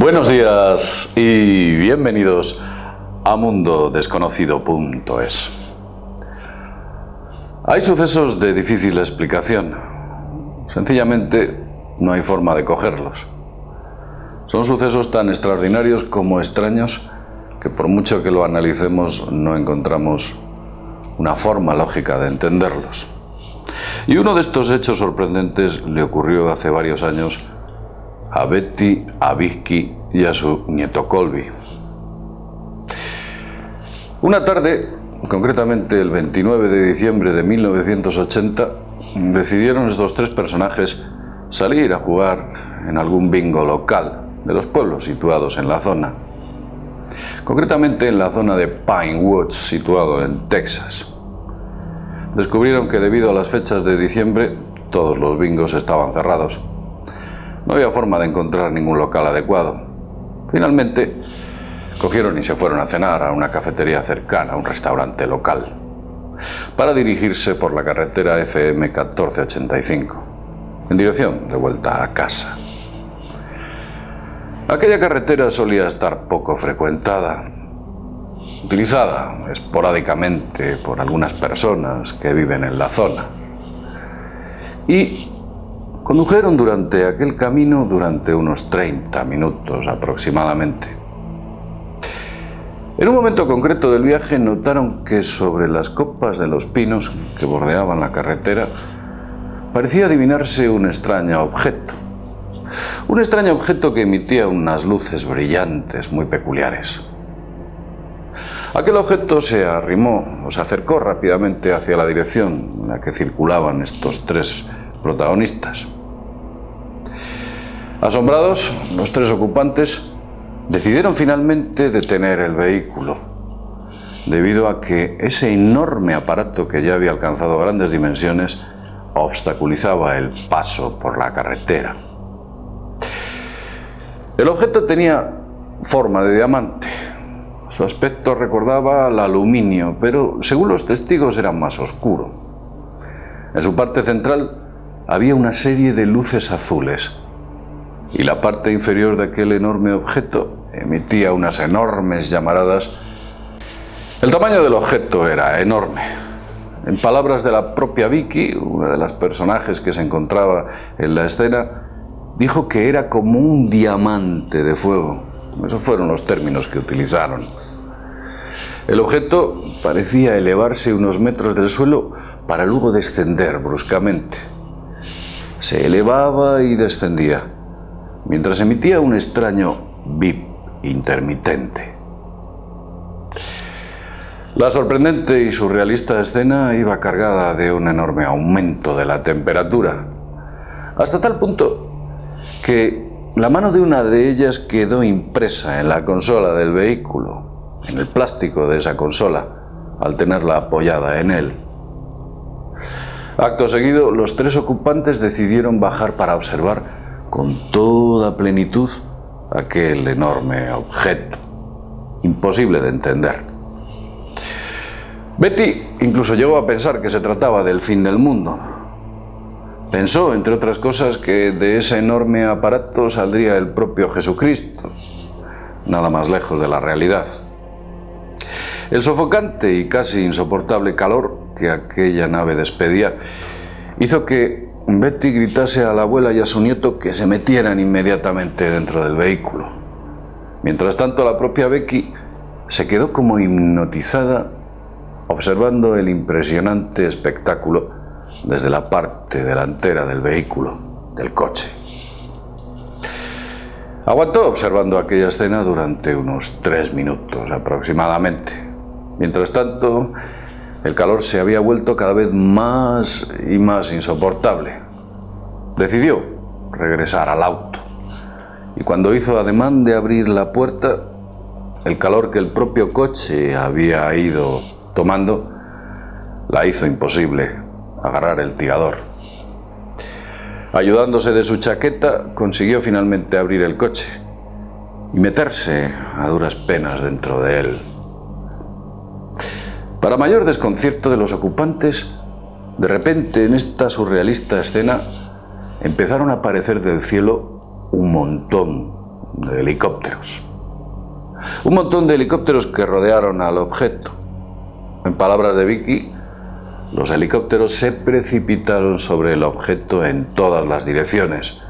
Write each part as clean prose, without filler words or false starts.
Buenos días y bienvenidos a mundodesconocido.es. Hay sucesos de difícil explicación. Sencillamente no hay forma de cogerlos. Son sucesos tan extraordinarios como extraños que por mucho que lo analicemos no encontramos una forma lógica de entenderlos. Y uno de estos hechos sorprendentes le ocurrió hace varios años a Betty, a Vicky y a su nieto Colby. Una tarde, concretamente el 29 de diciembre de 1980, decidieron estos tres personajes salir a jugar en algún bingo local de los pueblos situados en la zona. Concretamente en la zona de Pine Woods, situado en Texas. Descubrieron que debido a las fechas de diciembre, todos los bingos estaban cerrados. No había forma de encontrar ningún local adecuado. Finalmente, cogieron y se fueron a cenar a una cafetería cercana a un restaurante local, para dirigirse por la carretera FM 1485, en dirección de vuelta a casa. Aquella carretera solía estar poco frecuentada, utilizada esporádicamente por algunas personas que viven en la zona. Y condujeron durante aquel camino durante unos 30 minutos aproximadamente. En un momento concreto del viaje notaron que sobre las copas de los pinos que bordeaban la carretera parecía adivinarse un extraño objeto. Un extraño objeto que emitía unas luces brillantes muy peculiares. Aquel objeto se arrimó o se acercó rápidamente hacia la dirección en la que circulaban estos tres protagonistas. Asombrados, los tres ocupantes decidieron finalmente detener el vehículo, debido a que ese enorme aparato que ya había alcanzado grandes dimensiones obstaculizaba el paso por la carretera. El objeto tenía forma de diamante. Su aspecto recordaba al aluminio, pero según los testigos era más oscuro. En su parte central había una serie de luces azules, y la parte inferior de aquel enorme objeto emitía unas enormes llamaradas. El tamaño del objeto era enorme. En palabras de la propia Vicky, una de las personajes que se encontraba en la escena, dijo que era como un diamante de fuego. Esos fueron los términos que utilizaron. El objeto parecía elevarse unos metros del suelo para luego descender bruscamente. Se elevaba y descendía, mientras emitía un extraño bip intermitente. La sorprendente y surrealista escena iba cargada de un enorme aumento de la temperatura, hasta tal punto que la mano de una de ellas quedó impresa en la consola del vehículo, en el plástico de esa consola, al tenerla apoyada en él. Acto seguido, los tres ocupantes decidieron bajar para observar con toda plenitud aquel enorme objeto, imposible de entender. Betty incluso llegó a pensar que se trataba del fin del mundo. Pensó, entre otras cosas, que de ese enorme aparato saldría el propio Jesucristo, nada más lejos de la realidad. El sofocante y casi insoportable calor que aquella nave despedía hizo que Betty gritase a la abuela y a su nieto que se metieran inmediatamente dentro del vehículo. Mientras tanto, la propia Becky se quedó como hipnotizada observando el impresionante espectáculo desde la parte delantera del vehículo, del coche. Aguantó observando aquella escena durante unos 3 minutos aproximadamente. Mientras tanto, el calor se había vuelto cada vez más y más insoportable. Decidió regresar al auto, y cuando hizo ademán de abrir la puerta, el calor que el propio coche había ido tomando la hizo imposible agarrar el tirador. Ayudándose de su chaqueta, consiguió finalmente abrir el coche y meterse a duras penas dentro de él. Para mayor desconcierto de los ocupantes, de repente en esta surrealista escena empezaron a aparecer del cielo un montón de helicópteros. Un montón de helicópteros que rodearon al objeto. En palabras de Vicky, los helicópteros se precipitaron sobre el objeto en todas las direcciones.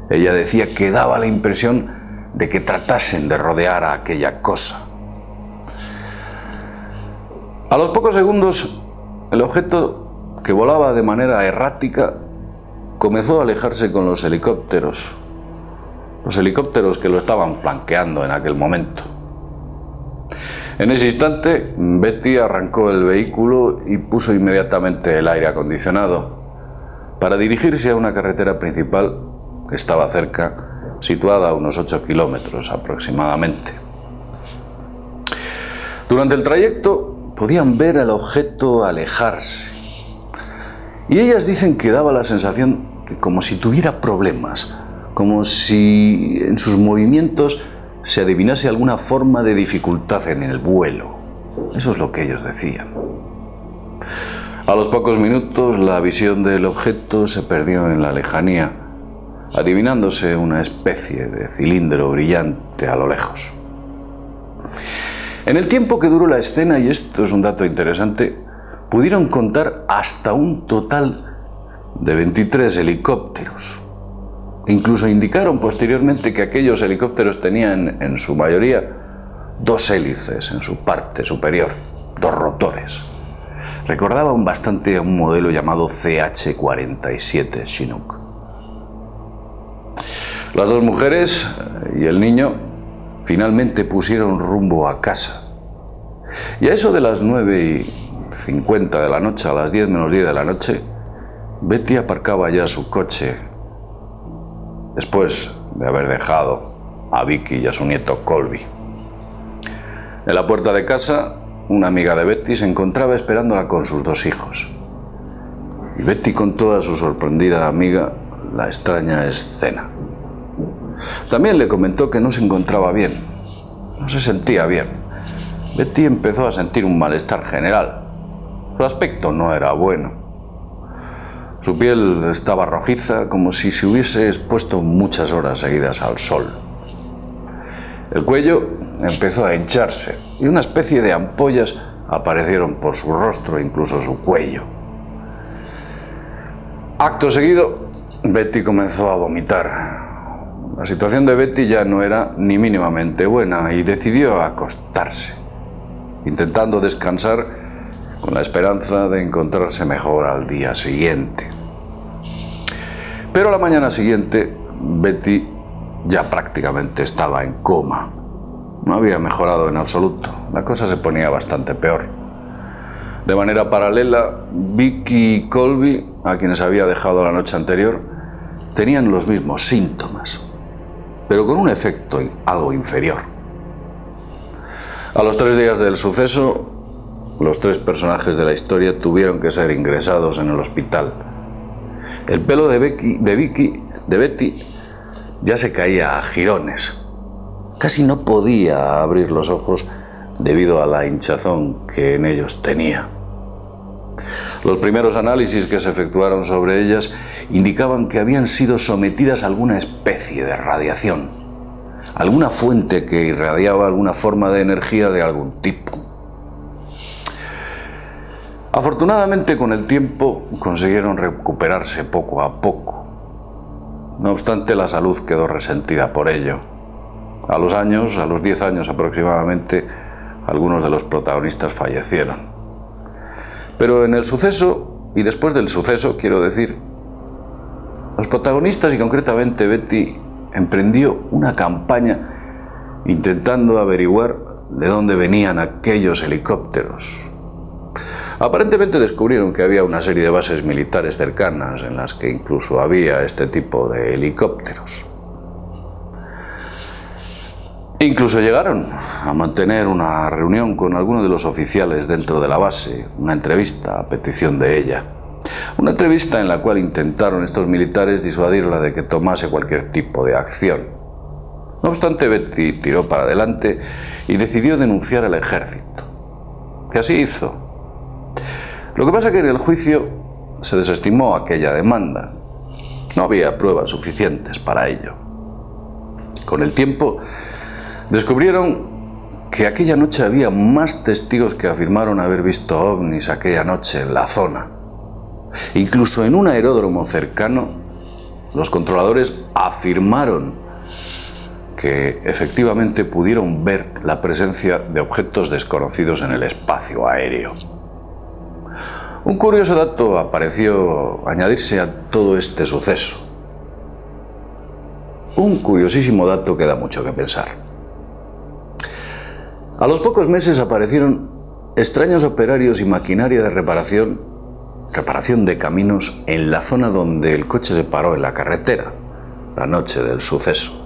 Ella decía que daba la impresión de que tratasen de rodear a aquella cosa. A los pocos segundos, el objeto, que volaba de manera errática, comenzó a alejarse con los helicópteros que lo estaban flanqueando en aquel momento. En ese instante, Betty arrancó el vehículo y puso inmediatamente el aire acondicionado para dirigirse a una carretera principal que estaba cerca, situada a unos 8 kilómetros aproximadamente. Durante el trayecto podían ver el objeto alejarse y ellas dicen que daba la sensación de como si tuviera problemas, como si en sus movimientos se adivinase alguna forma de dificultad en el vuelo. Eso es lo que ellos decían. A los pocos minutos la visión del objeto se perdió en la lejanía, adivinándose una especie de cilindro brillante a lo lejos. En el tiempo que duró la escena, y esto es un dato interesante, pudieron contar hasta un total de 23 helicópteros. Incluso indicaron posteriormente que aquellos helicópteros tenían en su mayoría 2 hélices en su parte superior, 2 rotores. Recordaban bastante a un modelo llamado CH-47 Chinook. Las 2 mujeres y el niño finalmente pusieron rumbo a casa. Y a eso de las 9:50 de la noche, a las 10 menos 10 de la noche, Betty aparcaba ya su coche, después de haber dejado a Vicky y a su nieto Colby. En la puerta de casa, una amiga de Betty se encontraba esperándola con sus 2 hijos. Y Betty contó a su sorprendida amiga la extraña escena. También le comentó que no se encontraba bien, no se sentía bien. Betty empezó a sentir un malestar general. Su aspecto no era bueno. Su piel estaba rojiza, como si se hubiese expuesto muchas horas seguidas al sol. El cuello empezó a hincharse y una especie de ampollas aparecieron por su rostro e incluso su cuello. Acto seguido, Betty comenzó a vomitar. La situación de Betty ya no era ni mínimamente buena y decidió acostarse, intentando descansar con la esperanza de encontrarse mejor al día siguiente. Pero a la mañana siguiente, Betty ya prácticamente estaba en coma. No había mejorado en absoluto. La cosa se ponía bastante peor. De manera paralela, Vicky y Colby, a quienes había dejado la noche anterior, tenían los mismos síntomas, pero con un efecto algo inferior. A los 3 días del suceso, los 3 personajes de la historia tuvieron que ser ingresados en el hospital. El pelo de Betty ya se caía a jirones. Casi no podía abrir los ojos debido a la hinchazón que en ellos tenía. Los primeros análisis que se efectuaron sobre ellas indicaban que habían sido sometidas a alguna especie de radiación, alguna fuente que irradiaba alguna forma de energía de algún tipo. Afortunadamente, con el tiempo consiguieron recuperarse poco a poco. No obstante, la salud quedó resentida por ello. A los 10 años aproximadamente, algunos de los protagonistas fallecieron. Pero en el suceso, y después del suceso, quiero decir, los protagonistas, y concretamente Betty, emprendió una campaña intentando averiguar de dónde venían aquellos helicópteros. Aparentemente descubrieron que había una serie de bases militares cercanas en las que incluso había este tipo de helicópteros. Incluso llegaron a mantener una reunión con algunos de los oficiales dentro de la base, una entrevista a petición de ella. Una entrevista en la cual intentaron estos militares disuadirla de que tomase cualquier tipo de acción. No obstante, Betty tiró para adelante y decidió denunciar al ejército, que así hizo. Lo que pasa es que en el juicio se desestimó aquella demanda. No había pruebas suficientes para ello. Con el tiempo, descubrieron que aquella noche había más testigos que afirmaron haber visto ovnis aquella noche en la zona. Incluso en un aeródromo cercano, los controladores afirmaron que efectivamente pudieron ver la presencia de objetos desconocidos en el espacio aéreo. Un curioso dato pareció añadirse a todo este suceso. Un curiosísimo dato que da mucho que pensar. A los pocos meses aparecieron extraños operarios y maquinaria de reparación de caminos en la zona donde el coche se paró en la carretera, la noche del suceso.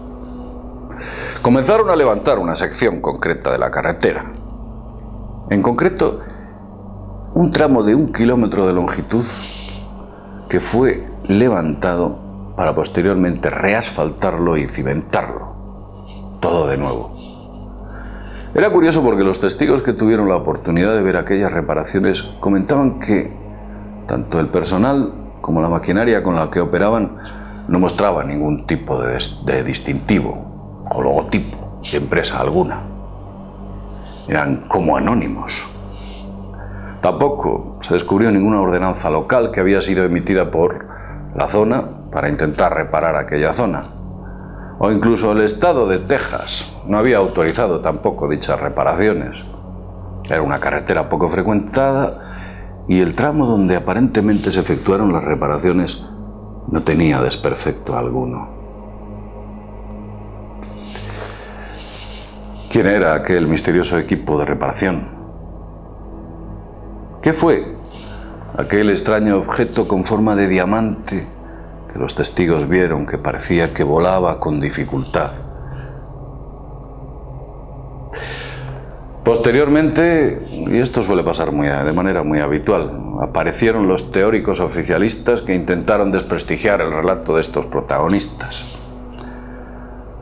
Comenzaron a levantar una sección concreta de la carretera. En concreto, un tramo de 1 kilómetro de longitud que fue levantado para posteriormente reasfaltarlo y cimentarlo. Todo de nuevo. Era curioso porque los testigos que tuvieron la oportunidad de ver aquellas reparaciones comentaban que tanto el personal como la maquinaria con la que operaban no mostraba ningún tipo de distintivo o logotipo de empresa alguna. Eran como anónimos. Tampoco se descubrió ninguna ordenanza local que había sido emitida por la zona para intentar reparar aquella zona. O incluso el estado de Texas no había autorizado tampoco dichas reparaciones. Era una carretera poco frecuentada y el tramo donde aparentemente se efectuaron las reparaciones no tenía desperfecto alguno. ¿Quién era aquel misterioso equipo de reparación? ¿Qué fue aquel extraño objeto con forma de diamante que los testigos vieron que parecía que volaba con dificultad? Posteriormente, y esto suele pasar de manera muy habitual, aparecieron los teóricos oficialistas que intentaron desprestigiar el relato de estos protagonistas.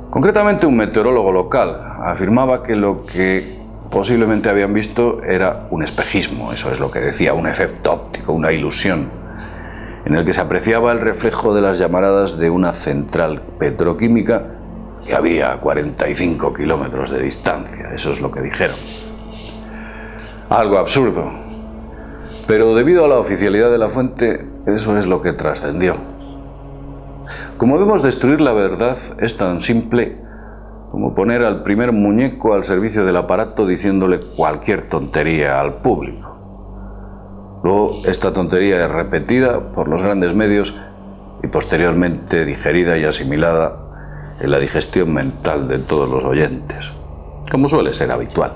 Concretamente, un meteorólogo local afirmaba que lo que posiblemente habían visto era un espejismo, eso es lo que decía, un efecto óptico, una ilusión, en el que se apreciaba el reflejo de las llamaradas de una central petroquímica que había a 45 kilómetros de distancia, eso es lo que dijeron. Algo absurdo, pero debido a la oficialidad de la fuente, eso es lo que trascendió. Como vemos, destruir la verdad es tan simple como poner al primer muñeco al servicio del aparato diciéndole cualquier tontería al público. Luego, esta tontería es repetida por los grandes medios y posteriormente digerida y asimilada en la digestión mental de todos los oyentes, como suele ser habitual.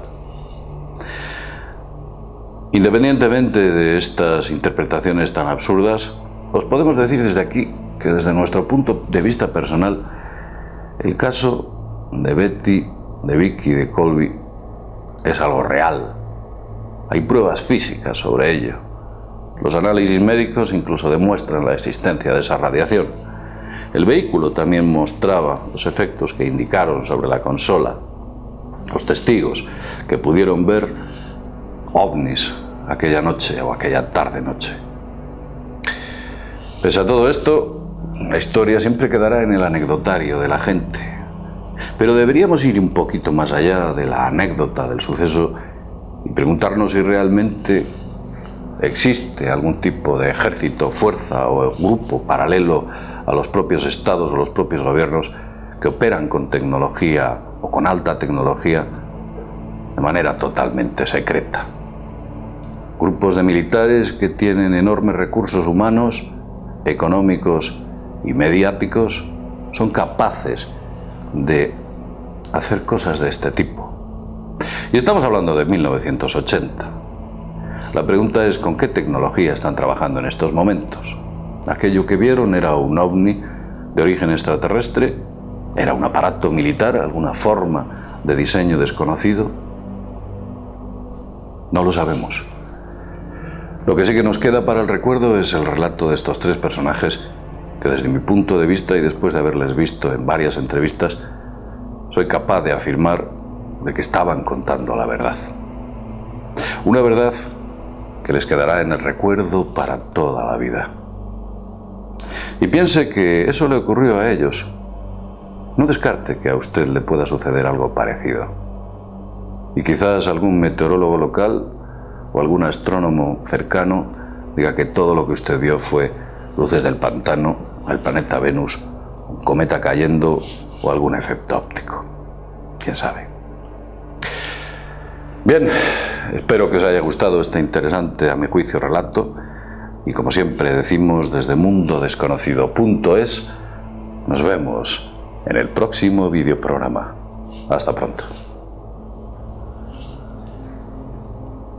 Independientemente de estas interpretaciones tan absurdas, os podemos decir desde aquí que desde nuestro punto de vista personal, el caso de Betty, de Vicky y de Colby es algo real. Hay pruebas físicas sobre ello. Los análisis médicos incluso demuestran la existencia de esa radiación. El vehículo también mostraba los efectos que indicaron sobre la consola. Los testigos que pudieron ver ovnis aquella noche o aquella tarde-noche. Pese a todo esto, la historia siempre quedará en el anecdotario de la gente. Pero deberíamos ir un poquito más allá de la anécdota del suceso y preguntarnos si realmente existe algún tipo de ejército, fuerza o grupo paralelo a los propios estados o los propios gobiernos que operan con tecnología o con alta tecnología de manera totalmente secreta. Grupos de militares que tienen enormes recursos humanos, económicos y mediáticos son capaces de hacer cosas de este tipo. Y estamos hablando de 1980. La pregunta es ¿con qué tecnología están trabajando en estos momentos? ¿Aquello que vieron era un ovni de origen extraterrestre? ¿Era un aparato militar? ¿Alguna forma de diseño desconocido? No lo sabemos. Lo que sí que nos queda para el recuerdo es el relato de estos tres personajes que desde mi punto de vista y después de haberles visto en varias entrevistas, soy capaz de afirmar de que estaban contando la verdad. Una verdad que les quedará en el recuerdo para toda la vida. Y piense que eso le ocurrió a ellos. no descarte que a usted le pueda suceder algo parecido. Y quizás algún meteorólogo local o algún astrónomo cercano diga que todo lo que usted vio fue luces del pantano, el planeta Venus, un cometa cayendo o algún efecto óptico. ¿Quién sabe? Bien, espero que os haya gustado este interesante, a mi juicio, relato. Y como siempre decimos desde mundodesconocido.es, nos vemos en el próximo videoprograma. Hasta pronto.